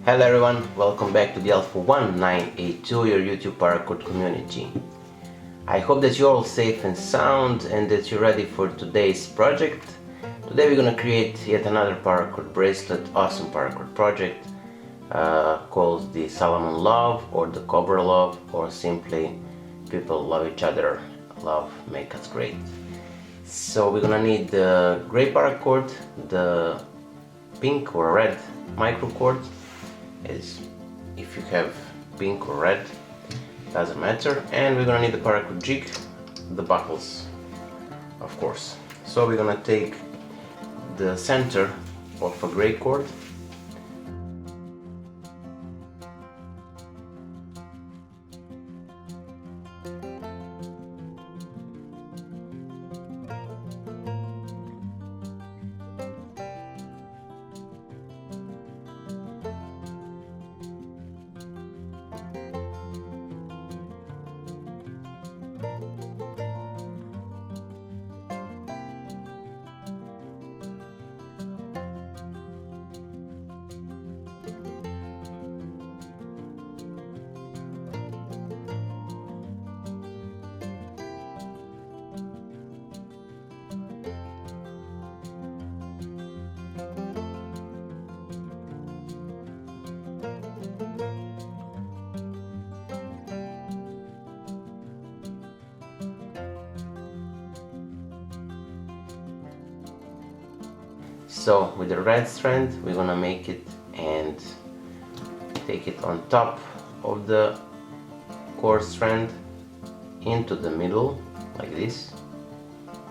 Hello everyone, welcome back to the Alpha 1982, your YouTube Paracord community. I hope that you're all safe and sound and that you're ready for today's project. Today we're gonna create yet another Paracord bracelet, awesome Paracord project called the Solomon Love or the Cobra Love, or simply people love each other, love make us great. So we're gonna need the gray paracord, the pink or red microcord, is if you have pink or red, doesn't matter, and we're gonna need the Paracord JIG, the buckles, of course. So we're gonna take the center of a gray cord, so with the red strand we're gonna make it and take it on top of the core strand into the middle like this,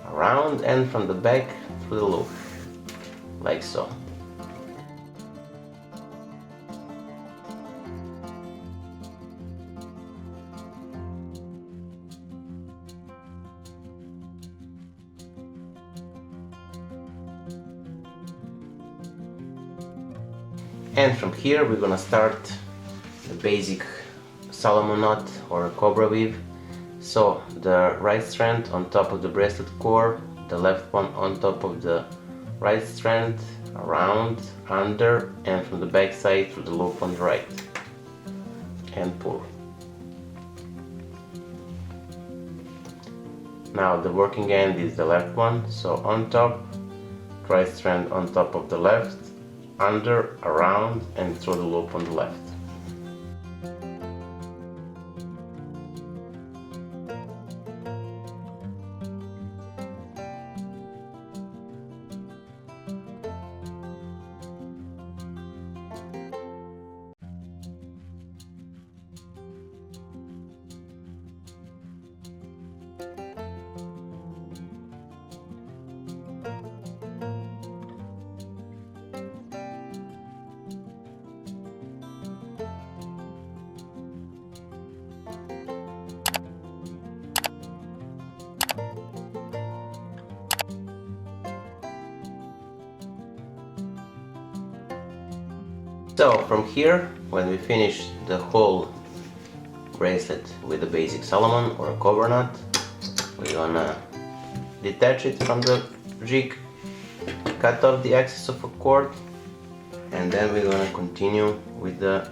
around and from the back through the loop, like so. And from here we're gonna start the basic Solomon knot or cobra weave. So the right strand on top of the bracelet core, the left one on top of the right strand, around, under, and from the back side through the loop on the right, and pull. Now the working end is the left one, so on top, right strand on top of the left, under, around, and through the loop on the left. So from here, when we finish the whole bracelet with the basic Solomon or a cobra knot, we're gonna detach it from the jig, cut off the excess of a cord, and then we're gonna continue with the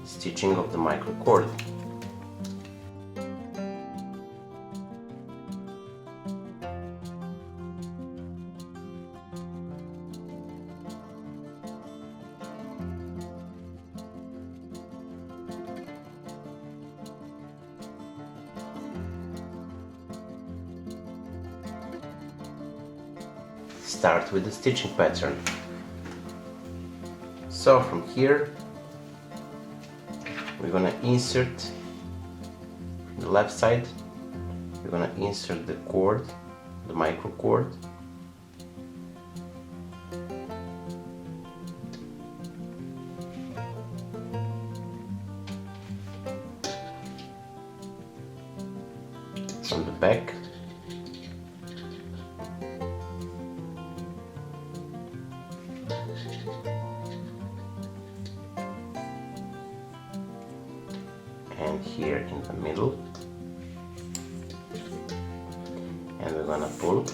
stitching of the microcord. Start with the stitching pattern. So from here we're gonna insert the left side, we're gonna insert the cord, the microcord, from the back, and here in the middle, and we're gonna pull.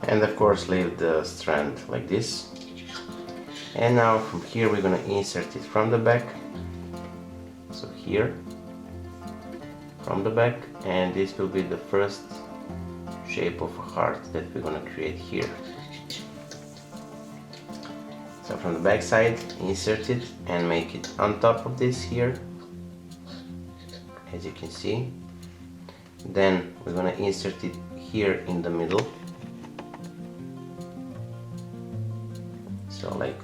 and of course leave the strand like this. And now from here we're gonna insert it from the back, so here from the back, and this will be the first shape of a heart that we're gonna create here. So from the back side, insert it and make it on top of this here, as you can see. Then we're gonna insert it here in the middle, so like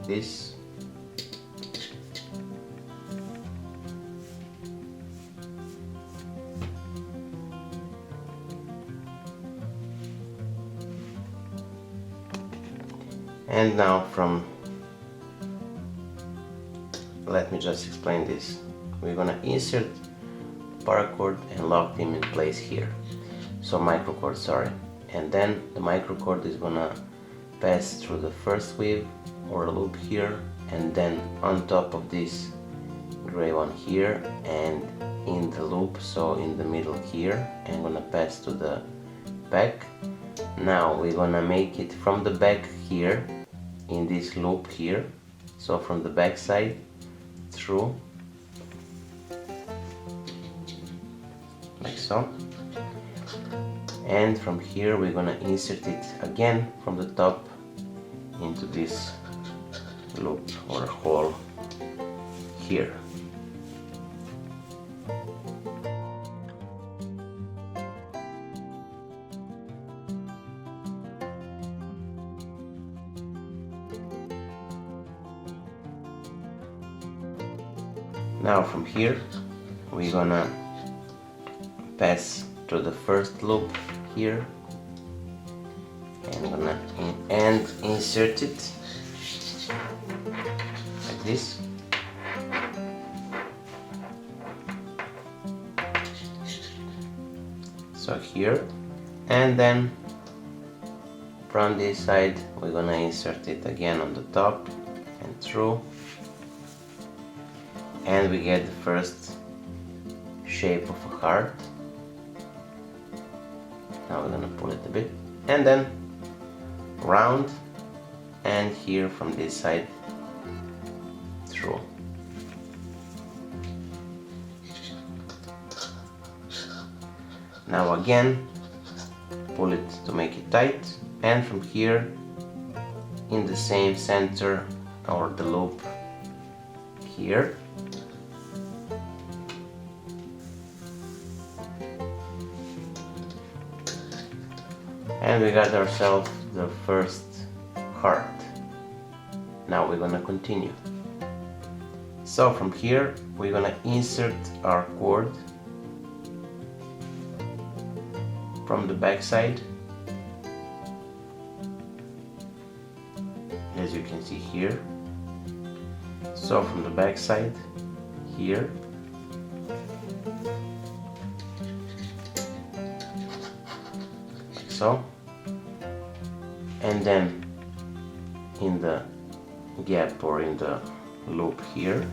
this. And now let me just explain this. We're gonna insert paracord and lock them in place here. So microcord, sorry. And then the microcord is gonna pass through the first weave or loop here, and then on top of this gray one here, and in the loop, so in the middle here, and gonna pass to the back. Now we're gonna make it from the back here in this loop here, so from the back side through like so, and from here we're gonna insert it again from the top into this loop or hole here. Now from here we're gonna pass through the first loop here, and gonna insert it like this. So here, and then from this side we're gonna insert it again on the top and through, and we get the first shape of a heart. Now we're gonna pull it a bit, and then round, and here from this side through. Now again pull it to make it tight, and from here in the same center or the loop here, and we got ourselves the first heart. Now we're gonna continue. So from here we're gonna insert our cord from the back side, as you can see here. So from the back side here, like so, and then in the gap or in the loop here,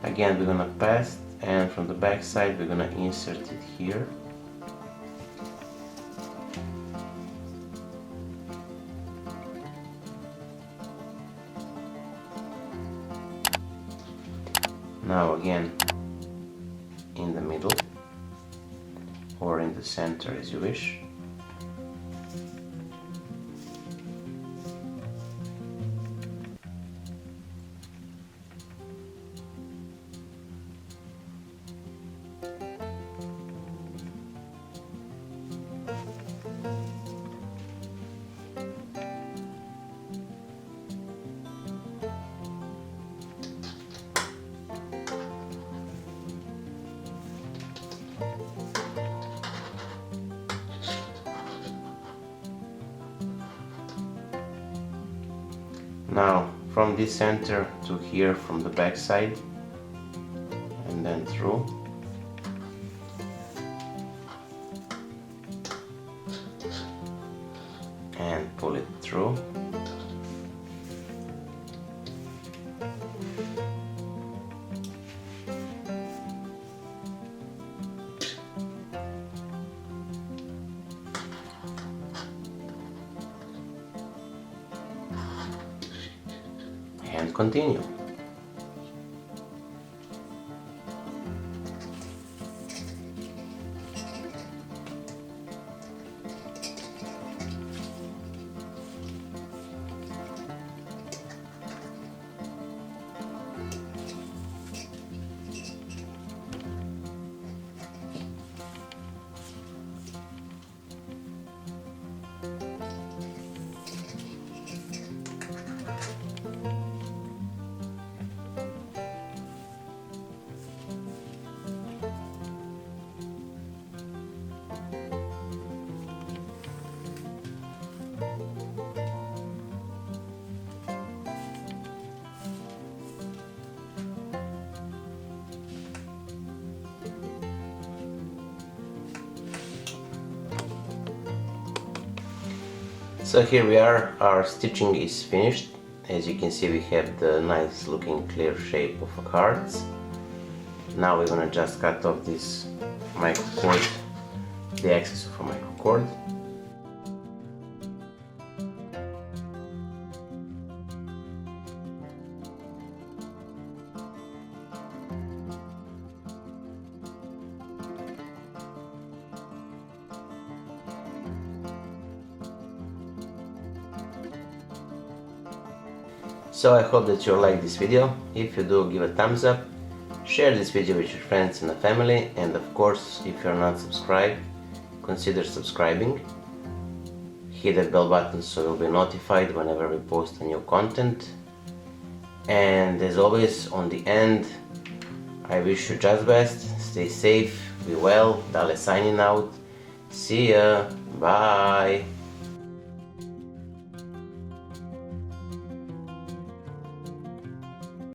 again we're gonna pass, and from the back side we're gonna insert it here. Now again in the middle or in the center, as you wish. Now from this center to here from the back side, and then through, and pull it through, and continue. So here we are, our stitching is finished. As you can see, we have the nice looking clear shape of a cards. Now we're gonna just cut off this microcord, the excess of a microcord. So I hope that you'll like this video. If you do, give a thumbs up, share this video with your friends and the family, and of course, if you're not subscribed, consider subscribing. Hit that bell button so you'll be notified whenever we post a new content. And as always, on the end, I wish you just best, stay safe, be well, Dale signing out, see ya, bye!